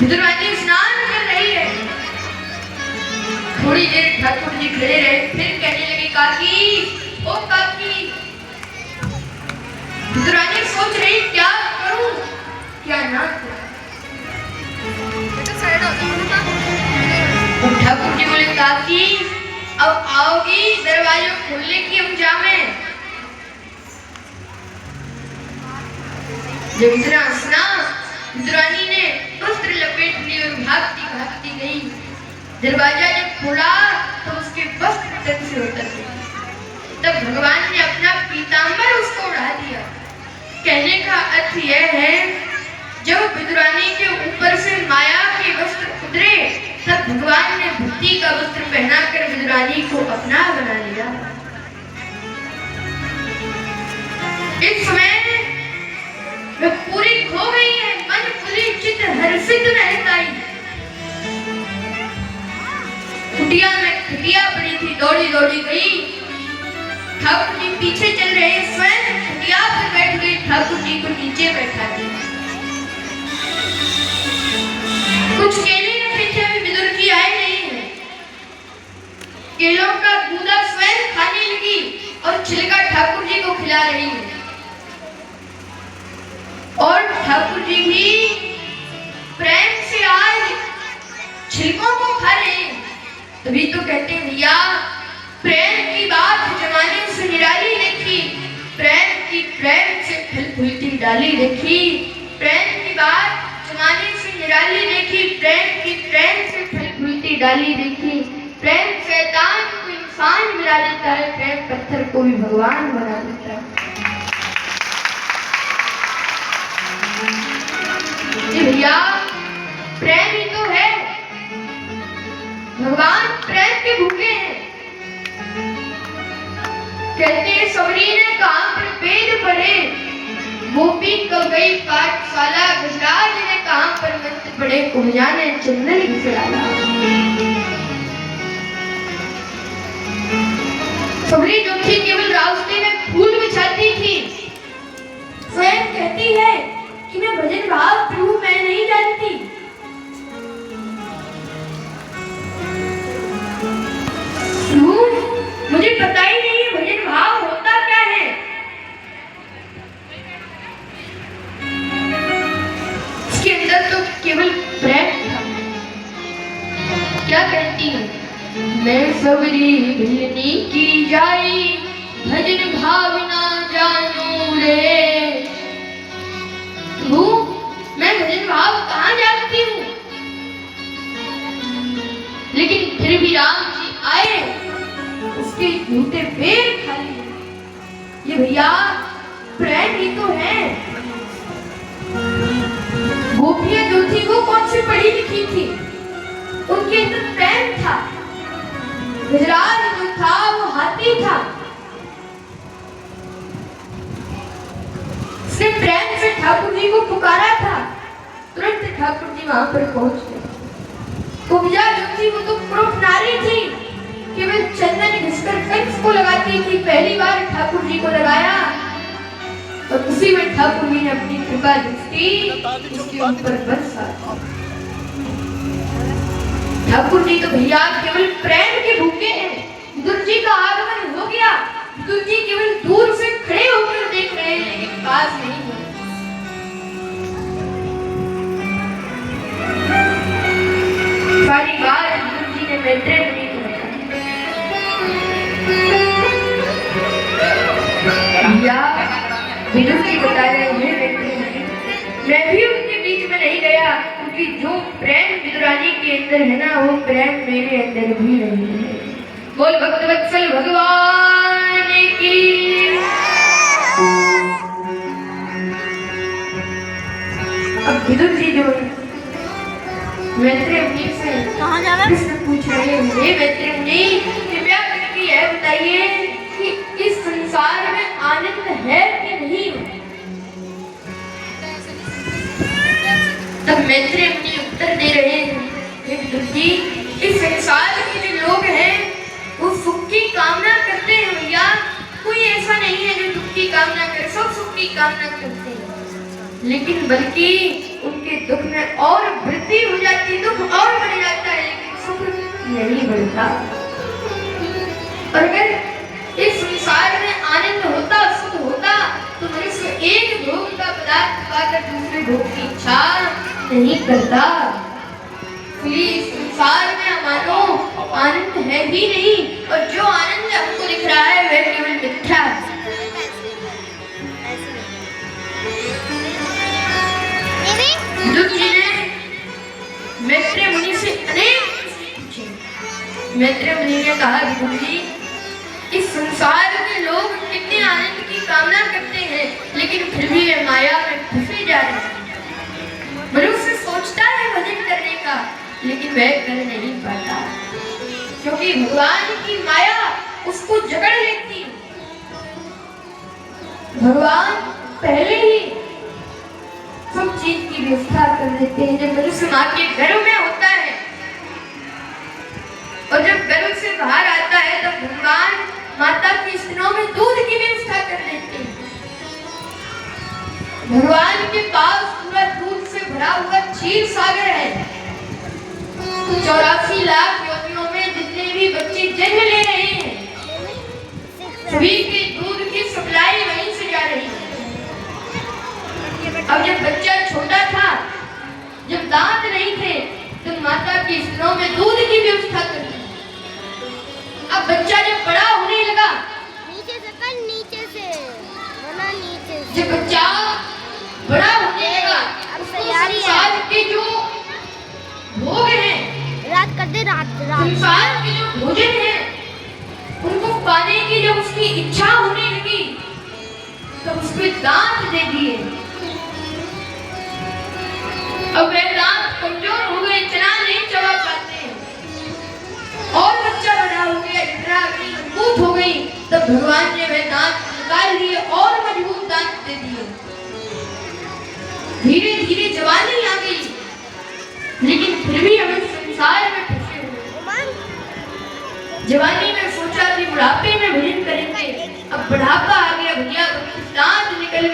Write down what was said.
विदुरानी स्नान कर रही है। थोड़ी देर ठाकुर जी खड़े रहे, फिर कहने लगे काकी, ओ काकी। विदुरानी सोच रही क्या करूं क्या ना करूं। ठाकुर जी बोले काकी अब आओगी दरवाजा खोलने की हम जामे। जब इतना हंसना विदुरानी ने वस्त्र लपेट लिए और भागती भागती गई। दरवाजा जब खोला तो उसके वस्त्र तन से उतर गए। तब भगवान ने अपना पीतांबर उसको उड़ा दिया। कहने का अर्थ यह है जब विदुरानी के ऊपर से माया के वस्त्र उतरे तब भगवान ने भक्ति का वस्त्र पहनाकर विदुरानी को अपना बना लिया। इस समय वह पूरी खो गई है, मन खुली चित हर्षित रहताई। कुटिया में खटिया पड़ी थी, दौड़ी दौड़ी गई। ठाकुर जी पीछे चल रहे, स्वयं खटिया पर बैठ गई, ठाकुर जी को नीचे बैठा दी। कुछ केले रखे थे, अभी विदुर जी आए नहीं है। केलों का गूदा स्वयं खाने लगी और छिलका ठाकुर जी को खिला रही है। और ठाकुर जी भी प्रेम से आज छिलकों को खा रहे हैं। तभी तो कहते हैं भैया प्रेम की बात जमाने से निराली देखी, प्रेम से फल फूलती डाली देखी। प्रेम की बात जमाने से निराली देखी, प्रेम से फल फूलती डाली देखी। प्रेम शैतान को इंसान मिला देता है, प्रेम पत्थर को भी भगवान बना देता है। भैया प्रेम ही तो है, भगवान प्रेम के भूखे हैं। कहते हैं सबरी ने कहा पर वेद पढ़े, गोपी कब गई पाठशाला। गजराज ने कहा पर मंत्र पढ़े, कुम्जा ने चंदन घिसड़ाया। सबरी जो थी केवल रास्ते में फूल बिछाती थी, स्वयं कहती है कि मैं भजन भाव प्रभु मैं नहीं जानती। मुझे पता ही नहीं है भजन भाव होता क्या है। इसके अंदर तो केवल प्रेम था। क्या कहती है, मैं सबरी भिलनी की जाई, भजन भाव ना जानू रे। मैं भजन भाव कहाँ जानती हूँ। लेकिन फिर भी राम जी आए, उसके जूते पैर खा लिए। ये भैया प्रेम ही तो है। गोपियां जो थी वो कौन सी पढ़ी लिखी थी, उनके अंदर प्रेम था। गजराज जो था वो हाथी था, उसने प्रेम से ठाकुर जी को पुकारा था। तुरंत ठाकुर जी वहां पर पहुंच गए। कुब्जा जो थी वो तो पुरुष नारी थी, केवल चंदन घिसकर कंस को लगाती थी। पहली बार ठाकुर जी को लगाया और उसी में ठाकुर जी ने अपनी कृपा दृष्टि उसके ऊपर बरसा। ठाकुर जी तो भैया केवल प्रेम के भूखे हैं। विदुर जी का आगमन हो गया, विदुर जी केवल दूर से खड़े होकर देख रहे हैं, लेकिन पास नहीं है। सारी बात विदुर जी ने मैत्रेय मुनि को बताई। विदुर जी बता रहे हैं मैं भी उनके बीच में नहीं गया, क्योंकि जो प्रेम विदुरानी के अंदर है ना वो प्रेम मेरे अंदर भी नहीं है। बोल भक्तवत्सल भगवान की। अब विदुर जी जो मैत्रेय मुनि से प्रश्न पूछ रहे हैं, मैत्रेय मुनि कृपया करके यह बताइए कि इस संसार में आनंद है कि नहीं। तब मैत्रेय मुनि उत्तर दे रहे हैं, विदुर जी इस संसार के जो लोग हैं वो सुख की कामना करते हैं भैया, कोई ऐसा नहीं है जो दुख की कामना करे, सब सुख की कामना करते हैं। लेकिन बल्कि उनके दुख में और वृद्धि हो जाती है, दुख और बढ़ जाता है, लेकिन सुख नहीं बढ़ता। और अगर इस संसार में आनंद होता, सुख होता, तो मनुष्य एक भोग का पदार्थ पाकर दूसरे भोग की इच्छा नहीं करता। इस संसार में मानो आनंद है ही नहीं, और जो आनंद हमको दिख रहा है वह केवल मिथ्या है। दुष्ट जी ने मैत्रेय मुनि से अनेक पूछे। मैत्रेय मुनि ने कहा, विदुर जी, इस संसार में लोग कितने आनंद की कामना करते हैं, लेकिन फिर भी ये माया में फंसे जा रहे हैं। मनुष्य सोचता है भजन करने का, लेकिन वह कर नहीं पाता, क्योंकि भगवान की माया उसको जकड़ लेती। भगवान पहले ही सब चीज की व्यवस्था कर देते हैं। जब मनुष्य माँ के गर्भ में होता है और जब गर्भ से बाहर आता है, तब भगवान माता के स्तनों में दूध की व्यवस्था कर देते हैं। भगवान के पास पूरा दूध से भरा हुआ क्षीर सागर है। 84 लाख योनियों में जितने भी बच्चे जन्म ले रहे हैं, सभी के दूध की सप्लाई वहीं से जा रही है। अब जब बच्चा छोटा था, जब दांत नहीं थे, तो माता के स्तनों में दूध की व्यवस्था कर दी। अब बच्चा जब बड़ा होने लगा, नीचे से जब बच्चा बड़ा होने लगा, संसार के जो भोग हैं, संसार के जो भोजन हैं, उनको पाने की जब उसकी इच्छा होने लगी, तब उसके दांत दे दिए। अब वह दांत कमजोर हो गए, इतना नहीं चबा पाते, और बच्चा बड़ा हो गया, इतना मजबूत हो गई, तब भगवान ने वह दांत निकाल दिए और मजबूत दांत दे दिए। धीरे धीरे जवानी आ गई, लेकिन फिर भी हम संसार में फंसे हुए। जवानी में सोचा कि बुढ़ापे में भजन करेंगे, अब बुढ़ापा आ गया, भैया दांत निकल